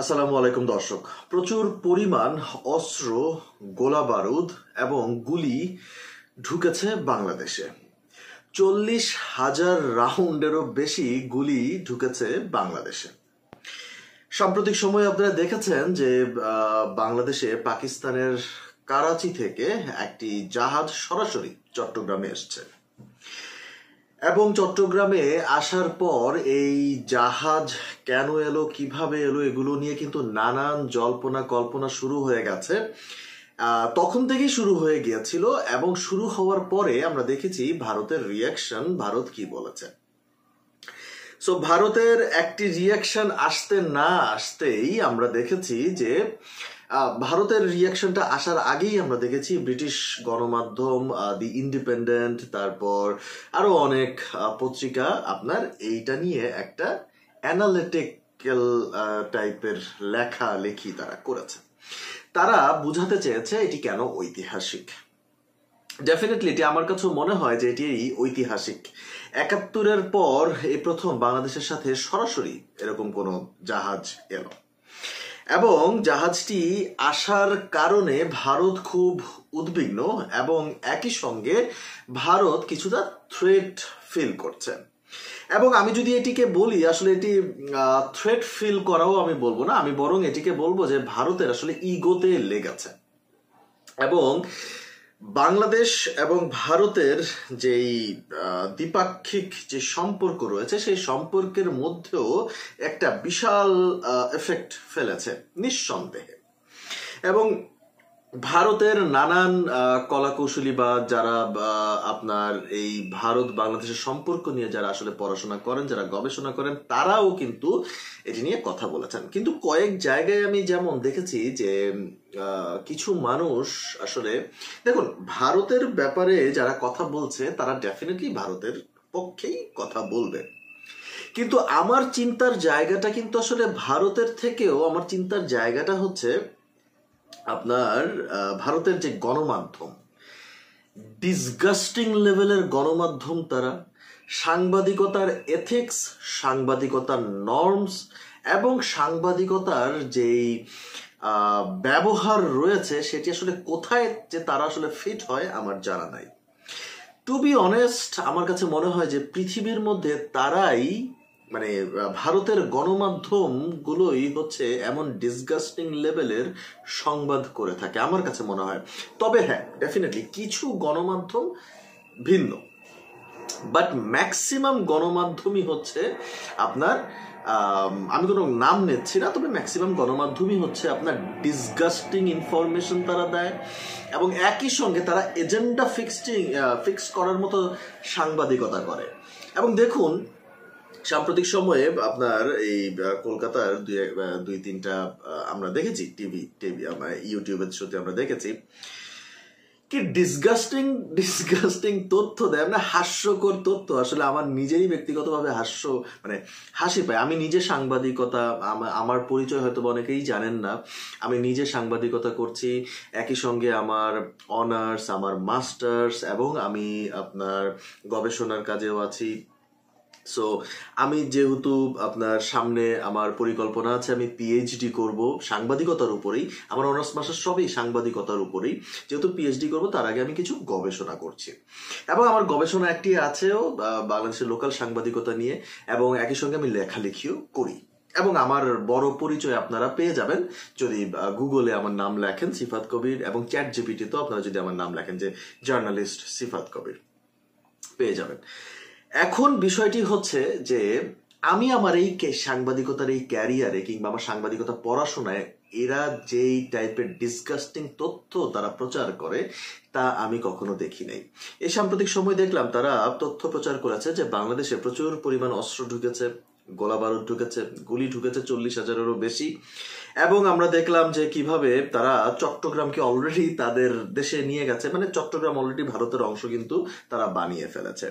আসসালামু আলাইকুম দর্শক। প্রচুর পরিমাণ অস্ত্র, গোলা বারুদ এবং গুলি ঢুকেছে বাংলাদেশে। 40,000 রাউন্ডেরও বেশি গুলি ঢুকেছে বাংলাদেশে। সাম্প্রতিক সময়ে আপনারা দেখেছেন যে বাংলাদেশে পাকিস্তানের করাচি থেকে একটি জাহাজ সরাসরি চট্টগ্রামে এসছে এবং চট্টগ্রামে আসার পর এই জাহাজ কেন এলো, কিভাবে এলো, এগুলো নিয়ে কিন্তু নানান জল্পনা কল্পনা শুরু হয়ে গেছে। তখন থেকেই শুরু হয়ে গিয়েছিল এবং শুরু হওয়ার পরে আমরা দেখেছি ভারতের রিয়াকশন, ভারত কি বলেছে। সো ভারতের একটি রিয়াকশন আসতে না আসতেই আমরা দেখেছি যে ভারতের রিয়াকশনটা আসার আগেই আমরা দেখেছি ব্রিটিশ গণমাধ্যম, দি ইন্ডিপেন্ডেন্ট, তারপর আরো অনেক পত্রিকা আপনার এইটা নিয়ে একটা অ্যানালিটিক্যাল টাইপের লেখালেখি তারা করেছে। তারা বুঝাতে চেয়েছে এটি কেন ঐতিহাসিক। ডেফিনেটলি এটি আমার কাছে মনে হয় যে এটি ঐতিহাসিক। ৭১-এর পর এই প্রথম বাংলাদেশের সাথে সরাসরি এরকম কোনো জাহাজ এলো এবং জাহাজটি আসার কারণে ভারত খুব উদ্বিগ্ন এবং একই সঙ্গে ভারত কিছুটা থ্রেট ফিল করছে। এবং আমি যদি এটিকে বলি, আসলে এটি থ্রেট ফিল করাও আমি বলবো না, আমি বরং এটিকে বলবো যে ভারতের আসলে ইগোতে লেগেছে। এবং বাংলাদেশ এবং ভারতের যেই দ্বিপাক্ষিক যে সম্পর্ক রয়েছে সেই সম্পর্কের মধ্যেও একটা বিশাল এফেক্ট ফেলেছে নিঃসন্দেহে। এবং ভারতের নানান কলাকৌশলী বা যারা আপনার এই ভারত বাংলাদেশের সম্পর্ক নিয়ে যারা আসলে পড়াশোনা করেন, যারা গবেষণা করেন, তারাও কিন্তু এটি নিয়ে কথা বলেছেন। কিন্তু কয়েক জায়গায় আমি যেমন দেখেছি যে কিছু মানুষ আসলে দেখুন, ভারতের ব্যাপারে যারা কথা বলছে তারা ডেফিনেটলি ভারতের পক্ষেই কথা বলবে, কিন্তু আমার চিন্তার জায়গাটা কিন্তু আসলে ভারতের থেকেও আমার চিন্তার জায়গাটা হচ্ছে আপনার ভারতের যে গণমাধ্যম, ডিসগাস্টিং লেভেলের গণমাধ্যম। তারা সাংবাদিকতার এথিক্স, সাংবাদিকতার নর্মস এবং সাংবাদিকতার যেই ব্যবহার রয়েছে সেটি আসলে কোথায় যে তারা আসলে ফিট হয় আমার জানা নাই। টু বি অনেস্ট, আমার কাছে মনে হয় যে পৃথিবীর মধ্যে তারাই মানে ভারতের গণমাধ্যম গুলোই হচ্ছে এমন ডিসগাস্টিং লেভেলের সংবাদ করে থাকে আমার কাছে মনে হয়। তবে হ্যাঁ, ডেফিনেটলি কিছু গণমাধ্যম ভিন্ন, বাট ম্যাক্সিমাম গণমাধ্যমই হচ্ছে আপনার আমি কোনো নাম নিচ্ছি না, তবে ম্যাক্সিমাম গণমাধ্যমই হচ্ছে আপনার ডিসগাস্টিং ইনফরমেশন তারা দেয় এবং একই সঙ্গে তারা এজেন্ডা ফিক্স করার মতো সাংবাদিকতা করে। এবং দেখুন, সাম্প্রতিক সময়ে আপনার এই কলকাতার দুই তিনটা আমরা দেখেছি টিভি ইউটিউবের শোতে আমরা দেখেছি কি ডিসগাস্টিং তথ্য দেয়, না হাস্যকর তথ্য। আসলে আমার নিজেই ব্যক্তিগতভাবে হাসি পায়। আমি নিজে সাংবাদিকতা, আমার পরিচয় হয়তো অনেকেই জানেন না, আমি নিজে সাংবাদিকতা করছি, একই সঙ্গে আমার অনার্স, আমার মাস্টার্স এবং আমি আপনার গবেষণার কাজেও আছি। সো আমি যেহেতু আপনার সামনে আমার পরিকল্পনা আছে, আমি পিএইচডি করব সাংবাদিকতার উপরেই, আমার অনার্স মাস্টার্স সবই সাংবাদিকতার উপরেই। যেহেতু পিএইচডি করব তার আগে আমি কিছু গবেষণা করছি এবং আমার গবেষণা একটি আছেও বাংলাদেশের লোকাল সাংবাদিকতা নিয়ে, এবং একই সঙ্গে আমি লেখালেখিও করি। এবং আমার বড় পরিচয় আপনারা পেয়ে যাবেন যদি গুগলে আমার নাম লেখেন সিফাত কবির, এবং চ্যাট জিপিটিতেও আপনারা যদি আমার নাম লেখেন যে জার্নালিস্ট সিফাত কবির, পেয়ে যাবেন। এখন বিষয়টি হচ্ছে যে আমি আমার এই সাংবাদিকতার এই ক্যারিয়ারে কিংবা আমার সাংবাদিকতা পড়াশোনায় এরা যেই টাইপের ডিসগাস্টিং তথ্য তারা প্রচার করে তা আমি কখনো দেখি নাই। এই সাম্প্রতিক সময় দেখলাম তারা তথ্য প্রচার করেছে যে বাংলাদেশে প্রচুর পরিমাণ অস্ত্র ঢুকেছে, গোলা বারুদ ঢুকেছে, গুলি ঢুকেছে 40,000-এরও বেশি। এবং আমরা দেখলাম যে কিভাবে তারা চট্টগ্রামকে অলরেডি তাদের দেশে নিয়ে গেছে, মানে চট্টগ্রাম অলরেডি ভারতের অংশ কিন্তু তারা বানিয়ে ফেলেছে।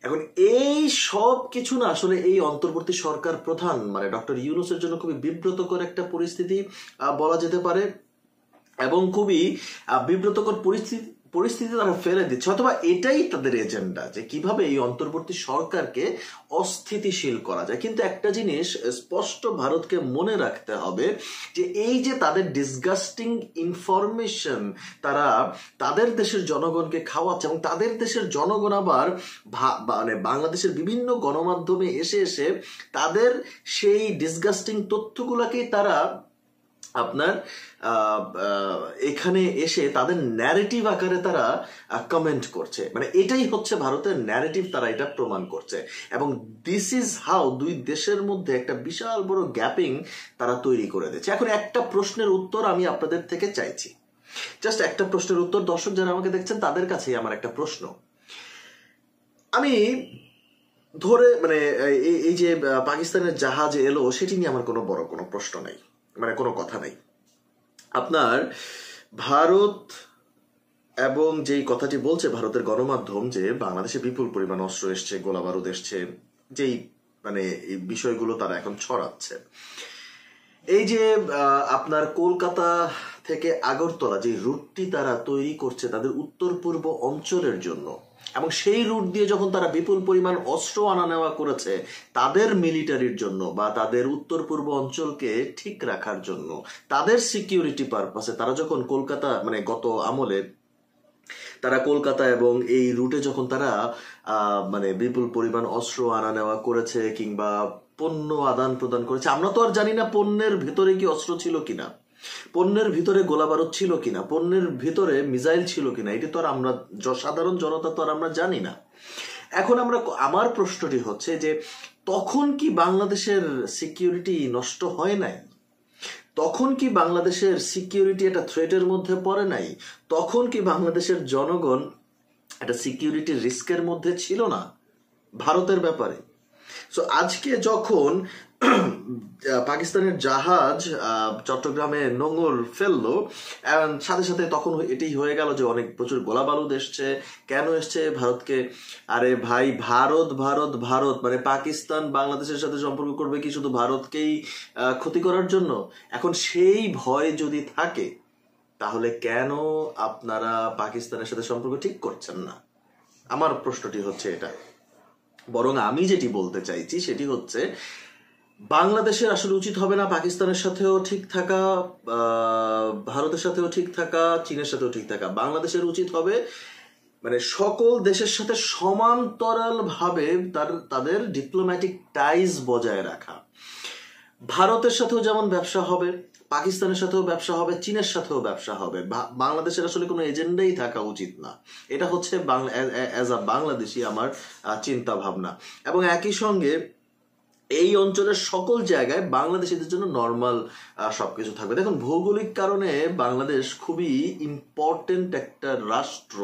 এখন এই সব কিছু না আসলে এই অন্তর্বর্তী সরকার প্রধান মানে ডক্টর ইউনূসের জন্য খুবই বিব্রতকর একটা পরিস্থিতি বলা যেতে পারে, এবং খুবই বিব্রতকর পরিস্থিতি তারা ফেলে দিচ্ছে, অথবা এটাই তাদের এজেন্ডা যে কিভাবে এই অন্তর্বর্তী সরকারকে অস্থিতিশীল করা যায়। কিন্তু একটা জিনিস স্পষ্ট ভারতকে মনে রাখতে হবে যে এই যে তাদের ডিসগাস্টিং ইনফরমেশন তারা তাদের দেশের জনগণকে খাওয়াচ্ছে, এবং তাদের দেশের জনগণ আবার মানে বাংলাদেশের বিভিন্ন গণমাধ্যমে এসে এসে তাদের সেই ডিসগাস্টিং তথ্যগুলোকেই তারা আপনার এখানে এসে তাদের ন্যারেটিভ আকারে তারা কমেন্ট করছে। মানে এটাই হচ্ছে ভারতের ন্যারেটিভ, তারা এটা প্রমাণ করছে। এবং দিস ইজ হাউ দুই দেশের মধ্যে একটা বিশাল বড় গ্যাপিং তারা তৈরি করে দিচ্ছে। এখন একটা প্রশ্নের উত্তর আমি আপনাদের থেকে চাইছি, জাস্ট একটা প্রশ্নের উত্তর। দর্শক যারা আমাকে দেখছেন তাদের কাছেই আমার একটা প্রশ্ন। আমি ধরে মানে এই যে পাকিস্তানের জাহাজ এলো সেটি নিয়ে আমার কোনো বড় কোনো প্রশ্ন নাই, মানে কোনো কথা নাই। আপনার ভারত এবং যেই কথাটি বলছে ভারতের গণমাধ্যম যে বাংলাদেশে বিপুল পরিমাণ অস্ত্র এসছে, গোলা বারুদ এসছে, যেই মানে এই বিষয়গুলো তারা এখন ছড়াচ্ছে, এই যে আপনার কলকাতা থেকে আগরতলা যে রুটটি তারা তৈরি করছে তাদের উত্তর পূর্ব অঞ্চলের জন্য, এবং সেই রুট দিয়ে যখন তারা বিপুল পরিমাণ অস্ত্র আনা নেওয়া করেছে তাদের মিলিটারির জন্য বা তাদের উত্তর পূর্ব অঞ্চলকে ঠিক রাখার জন্য, তাদের সিকিউরিটি পারপাসে, তারা যখন কলকাতা মানে গত আমলে তারা কলকাতা এবং এই রুটে যখন তারা মানে বিপুল পরিমাণ অস্ত্র আনা নেওয়া করেছে কিংবা পণ্য আদান প্রদান করেছে, আমরা তো আর জানি না পণ্যের ভিতরে কি অস্ত্র ছিল কিনা, পণ্যের ভিতরে গোলা বারুদ ছিল কিনা, পণ্যের ভিতরে মিসাইল ছিল কিনা, এটি তো আর আমরা সাধারণ জনতা তো আর আমরা জানি না। এখন আমার প্রশ্নটি হচ্ছে যে তখন কি বাংলাদেশের সিকিউরিটি নষ্ট হয় নাই? তখন কি বাংলাদেশের সিকিউরিটি একটা থ্রেটের মধ্যে পড়ে নাই? তখন কি বাংলাদেশের জনগণ একটা সিকিউরিটি রিস্কের মধ্যে ছিল না ভারতের ব্যাপারে? সো আজকে যখন পাকিস্তানের জাহাজ চট্টগ্রামে নোঙর ফেললো, সাথে সাথে তখন এটি হয়ে গেল যে অনেক প্রচুর গোলা বারুদ এসছে। কেন এসছে ভারতকে? আরে ভাই, ভারত ভারত ভারত মানে পাকিস্তান বাংলাদেশের সাথে সম্পর্ক করবে কি শুধু ভারতকেই ক্ষতি করার জন্য? এখন সেই ভয় যদি থাকে তাহলে কেন আপনারা পাকিস্তানের সাথে সম্পর্ক ঠিক করছেন না? আমার প্রশ্নটি হচ্ছে এটা। বরং আমি যেটি বলতে চাইছি সেটি হচ্ছে বাংলাদেশের আসলে উচিত হবে না পাকিস্তানের সাথেও ঠিক থাকা, ভারতের সাথেও ঠিক থাকা, চীনের সাথেও ঠিক থাকা। বাংলাদেশের উচিত হবে মানে সকল দেশের সাথে সমান্তরাল ভাবে তাদের ডিপ্লোম্যাটিক টাইজ বজায় রাখা। ভারতের সাথেও যেমন ব্যবসা হবে, পাকিস্তানের সাথেও ব্যবসা হবে, চীনের সাথেও ব্যবসা হবে। বাংলাদেশের আসলে কোনো এজেন্ডাই থাকা উচিত না। এটা হচ্ছে অ্যাজ আ বাংলাদেশি আমার চিন্তা ভাবনা। এবং একই সঙ্গে এই অঞ্চলের সকল জায়গায় বাংলাদেশিদের জন্য নর্মাল সবকিছু থাকবে। দেখুন, ভৌগোলিক কারণে বাংলাদেশ খুবই ইম্পর্টেন্ট একটা রাষ্ট্র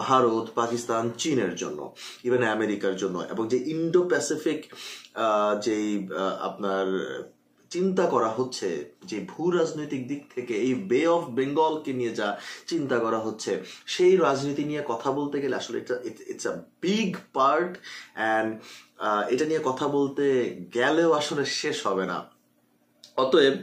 ভারত, পাকিস্তান, চীনের জন্য, ইভেন আমেরিকার জন্য। এবং যে ইন্ডো প্যাসিফিক যেই আপনার চিন্তা করা হচ্ছে, যে ভূ রাজনৈতিক দিক থেকে এই বে অফ বেঙ্গলকে নিয়ে যা চিন্তা করা হচ্ছে, সেই রাজনীতি নিয়ে কথা বলতে গেলে আসলে it's a big part, and এটা নিয়ে কথা বলতে গেলেও আসলে শেষ হবে না। অতএব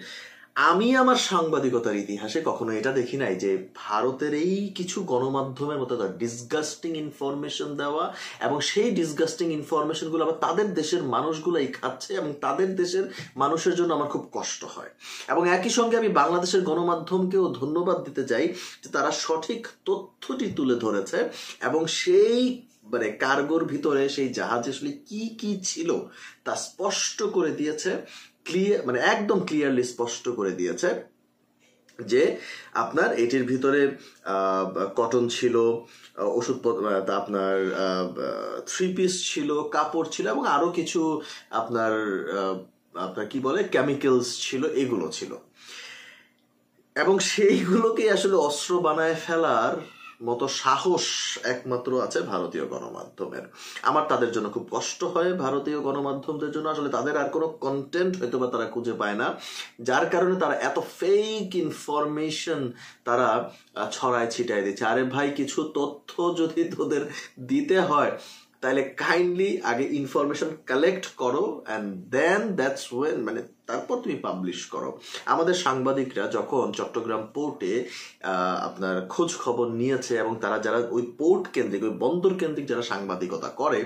আমি আমার সাংবাদিকতার ইতিহাসে কখনো এটা দেখি নাই যে ভারতের এই কিছু গণমাধ্যমের মতো ডিসগাস্টিং ইনফরমেশন দেওয়া, এবং সেই ডিসগাস্টিং ইনফরমেশনগুলো আবার তাদের দেশের মানুষগুলাই খাচ্ছে, এবং তাদের দেশের মানুষের জন্য আমার খুব কষ্ট হয়। এবং একই সঙ্গে আমি বাংলাদেশের গণমাধ্যমকেও ধন্যবাদ দিতে চাই যে তারা সঠিক তথ্যটি তুলে ধরেছে, এবং সেই মানে কার্গোর ভিতরে সেই জাহাজ আসলে কি কি ছিল তা স্পষ্ট করে দিয়েছে, মানে একদম ক্লিয়ারলি স্পষ্ট করে দিয়েছে যে আপনার এটির ভিতরে কটন ছিল, ওষুধপত্র, আপনার 3 পিস ছিল, কাপড় ছিল, এবং আরো কিছু আপনার কি বলে কেমিক্যালস ছিল, এগুলো ছিল। এবং সেইগুলোকে আসলে অস্ত্র বানায় ফেলার মতো সাহস একমাত্র আছে ভারতীয় গণমাধ্যমের। আমার তাদের জন্য খুব কষ্ট হয়, ভারতীয় গণমাধ্যমদের জন্য। আসলে তাদের আর কোনো কন্টেন্ট হয়তো বা তারা খুঁজে পায় না, যার কারণে তারা এত ফেক ইনফরমেশন তারা ছড়ায় ছিটায় দিচ্ছে। আরে ভাই, কিছু তথ্য যদি তোদের দিতে হয় তাহলে কাইন্ডলি আগে ইনফরমেশন কালেক্ট করো অ্যান্ড দেন দ্যাটস ওয়েন, মানে তারপর তুমি পাবলিশ করো। আমাদের সাংবাদিকরা যখন চট্টগ্রাম পোর্টে আপনার খোঁজ খবর নিয়েছে এবং তারা যারা ওই পোর্ট কেন্দ্রিক, ওই বন্দর কেন্দ্রিক যারা সাংবাদিকতা করে,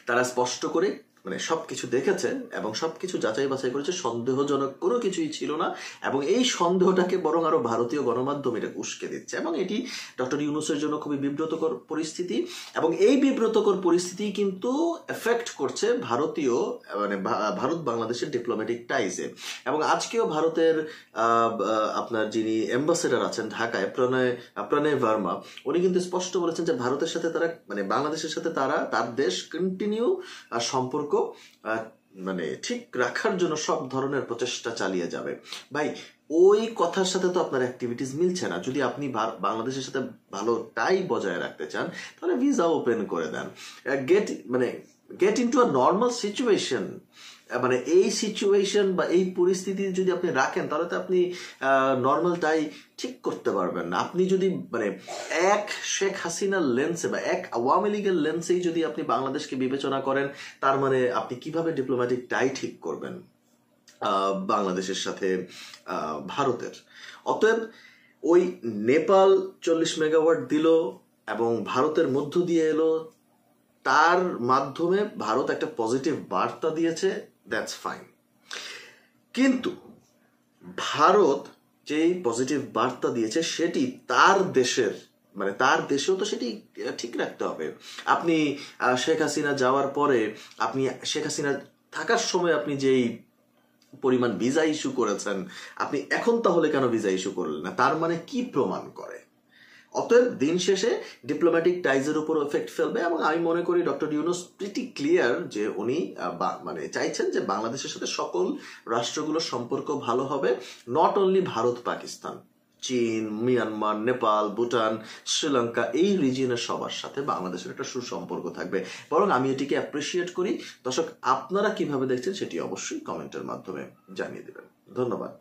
তারা স্পষ্ট করে মানে সবকিছু দেখেছে এবং সবকিছু যাচাই বাছাই করেছে, সন্দেহজনক কোনো কিছুই ছিল না। এবং এই সন্দেহটাকে বরং আরো ভারতীয় গণমাধ্যম এটা উস্কে দিচ্ছে, এবং এটি ডক্টর ইউনূসের জন্য খুবই বিব্রতকর পরিস্থিতি। এবং এই বিব্রতকর পরিস্থিতি কিন্তু এফেক্ট করছে ভারতীয় মানে ভারত বাংলাদেশের ডিপ্লোম্যাটিক টাইজে। এবং আজকেও ভারতের আপনার যিনি অ্যাম্বাসেডার আছেন ঢাকায়, প্রণয় ভার্মা, উনি কিন্তু স্পষ্ট বলেছেন যে ভারতের সাথে তারা মানে বাংলাদেশের সাথে তার দেশ কন্টিনিউ সম্পর্ক মানে ঠিক রাখার জন্য সব ধরনের প্রচেষ্টা চালিয়ে যাবে। ভাই ওই কথার সাথে তো আপনার অ্যাক্টিভিটিস মিলছে না। যদি আপনি বাংলাদেশের সাথে ভালো টাই বজায় রাখতে চান তাহলে ভিসা ওপেন করে দেন, get into a normal situation. মানে এই সিচুয়েশন বা এই পরিস্থিতি যদি আপনি রাখেন তাহলে তো আপনি নর্মালটাই ঠিক করতে পারবেন না। আপনি যদি মানে এক শেখ হাসিনার লেন্সে বা এক আওয়ামী লীগের লেন্সেই যদি আপনি বাংলাদেশকে বিবেচনা করেন, তার মানে আপনি কিভাবে ডিপ্লোম্যাটিক টাই ঠিক করবেন বাংলাদেশের সাথে ভারতের? অতএব ওই নেপাল 40 মেগাওয়াট দিল এবং ভারতের মধ্য দিয়ে এলো, তার মাধ্যমে ভারত একটা পজিটিভ বার্তা দিয়েছে, দ্যাটস ফাইন। কিন্তু ভারত যেই পজিটিভ বার্তা দিয়েছে সেটি তার দেশের মানে তার দেশেও তো সেটি ঠিক রাখতে হবে। আপনি শেখ হাসিনা যাওয়ার পরে আপনি শেখ হাসিনা থাকার সময় আপনি যেই পরিমাণ ভিসা ইস্যু করেছেন, আপনি এখন তাহলে কেন ভিসা ইস্যু করলেন না? তার মানে কি প্রমাণ করে? অতএব দিন শেষে ডিপ্লোম্যাটিক টাইজের উপর এফেক্ট ফেলবে। এবং আমি মনে করি ডক্টর ইউনূস প্রিটি ক্লিয়ার যে উনি মানে চাইছেন যে বাংলাদেশের সাথে সকল রাষ্ট্রগুলোর সম্পর্ক ভালো হবে, নট অনলি ভারত পাকিস্তান, চীন, মিয়ানমার, নেপাল, ভুটান, শ্রীলঙ্কা, এই রিজিয়নের সবার সাথে বাংলাদেশের একটা সুসম্পর্ক থাকবে। বরং আমি এটিকে অ্যাপ্রিসিয়েট করি। দর্শক, আপনারা কিভাবে দেখছেন সেটি অবশ্যই কমেন্টের মাধ্যমে জানিয়ে দেবেন। ধন্যবাদ।